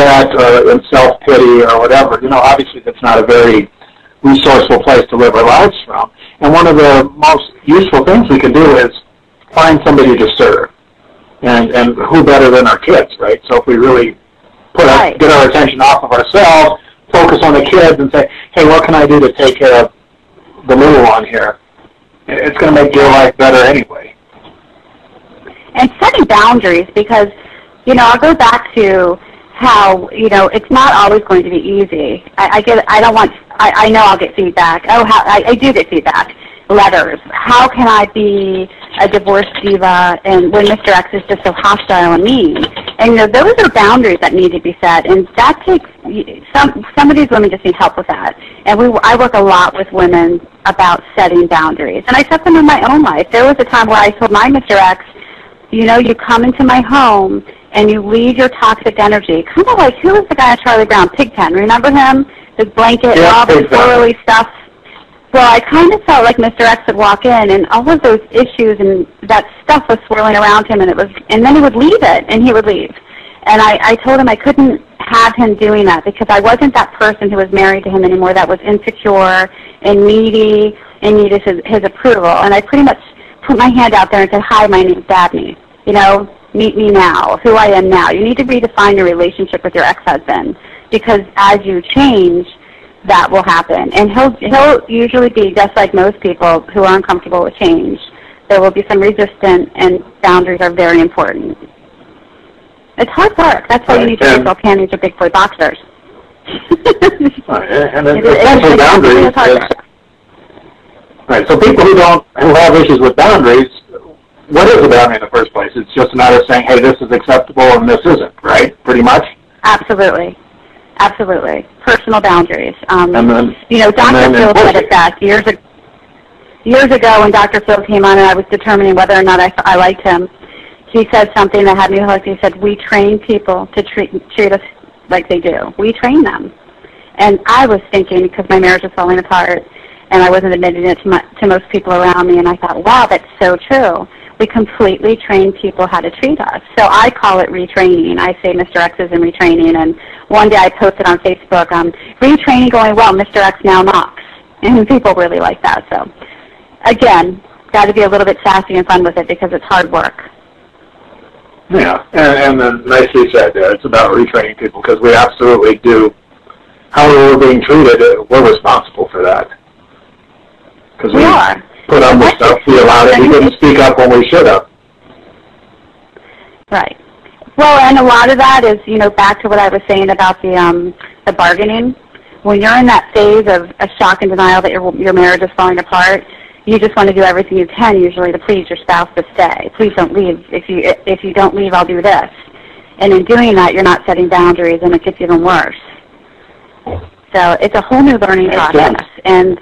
upset or in self-pity or whatever. Obviously that's not a very resourceful place to live our lives from. And one of the most useful things we can do is find somebody to serve. And who better than our kids, right? So if we really get our attention off of ourselves, focus on the kids and say, hey, what can I do to take care of the little one here? It's going to make your life better anyway. And setting boundaries, because, I'll go back to how, it's not always going to be easy. I know I'll get feedback. I do get feedback. Letters. How can I be a divorced diva and when Mr. X is just so hostile and mean? And those are boundaries that need to be set, and that takes some of these women just need help with that. And I work a lot with women about setting boundaries, and I set them in my own life. There was a time where I told my Mr. X, you come into my home and you leave your toxic energy, kind of like, who was the guy on Charlie Brown, Pigpen? Remember him? His blanket and all the swirly stuff. Well, I kind of felt like Mr. X would walk in, and all of those issues and that stuff was swirling around him, and then he would leave it, and he would leave. And I told him I couldn't have him doing that because I wasn't that person who was married to him anymore that was insecure and needy and needed his approval. And I pretty much put my hand out there and said, hi, my name's Dabney. Meet me now, who I am now. You need to redefine your relationship with your ex-husband because as you change, that will happen. And he'll usually be just like most people who are uncomfortable with change. There will be some resistance, and boundaries are very important. It's hard work. That's why you need to baseball panties or big boy boxers. And essentially boundaries. Right. So people who have issues with boundaries, what is a boundary in the first place? It's just a matter of saying, hey, this is acceptable and this isn't, right? Pretty much? Absolutely. Absolutely. Personal boundaries. Dr. Phil said it best. Years ago when Dr. Phil came on and I was determining whether or not I liked him, he said something that had me hooked. He said, we train people to treat us like they do. We train them. And I was thinking, because my marriage was falling apart, and I wasn't admitting it to most people around me, and I thought, wow, that's so true. We completely train people how to treat us. So I call it retraining. I say Mr. X is in retraining. And one day I posted on Facebook, retraining going well, Mr. X now knocks. And people really like that. So, again, got to be a little bit sassy and fun with it because it's hard work. Yeah, and then nicely said there. It's about retraining people because we absolutely do. However we're being treated, we're responsible for that. Because we are. Put up with stuff, we allowed it, we didn't speak up when we should have. Right. Well, and a lot of that is, back to what I was saying about the bargaining. When you're in that phase of a shock and denial that your marriage is falling apart, you just want to do everything you can usually to please your spouse to stay. Please don't leave. If you don't leave, I'll do this. And in doing that, you're not setting boundaries, and it gets even worse. So it's a whole new learning process. And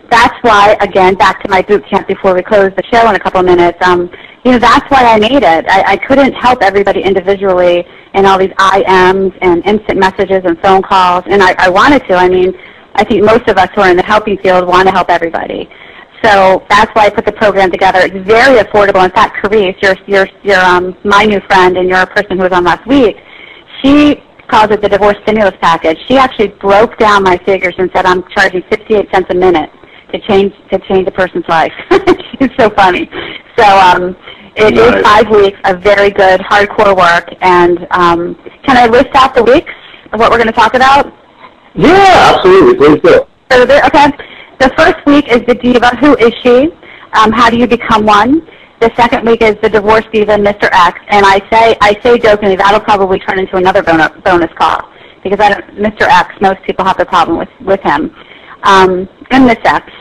that's why, again, back to my boot camp before we close the show in a couple of minutes, that's why I made it. I couldn't help everybody individually in all these IMs and instant messages and phone calls, and I wanted to. I think most of us who are in the helping field want to help everybody. So that's why I put the program together. It's very affordable. In fact, Carice, you're my new friend, and you're a person who was on last week, she calls it the divorce stimulus package. She actually broke down my figures and said I'm charging 58 cents a minute to change a person's life. It's so funny. So it is 5 weeks of very good, hardcore work. And can I list out the weeks of what we're going to talk about? Yeah, absolutely. Please do. So okay. The first week is the diva. Who is she? How do you become one? The second week is the divorce diva, Mr. X. And I say jokingly, that'll probably turn into another bonus call because Mr. X, most people have the problem with him. And Miss X,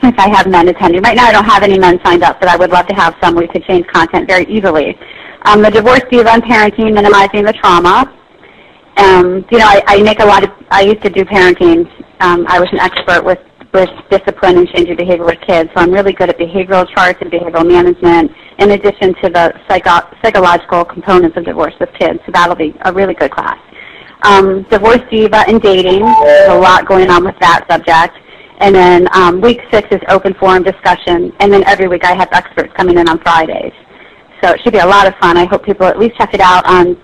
if I have men attending. Right now I don't have any men signed up, but I would love to have some. We could change content very easily. The divorce diva and parenting, minimizing the trauma. I used to do parenting. I was an expert with discipline and changing behavior with kids, so I'm really good at behavioral charts and behavioral management in addition to the psychological components of divorce with kids, so that'll be a really good class. Divorce diva and dating, there's a lot going on with that subject. And then week 6 is open forum discussion, and then every week I have experts coming in on Fridays. So it should be a lot of fun. I hope people at least check it out on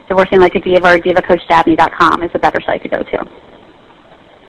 divorcing like a diva or divacoachdabney.com is a better site to go to.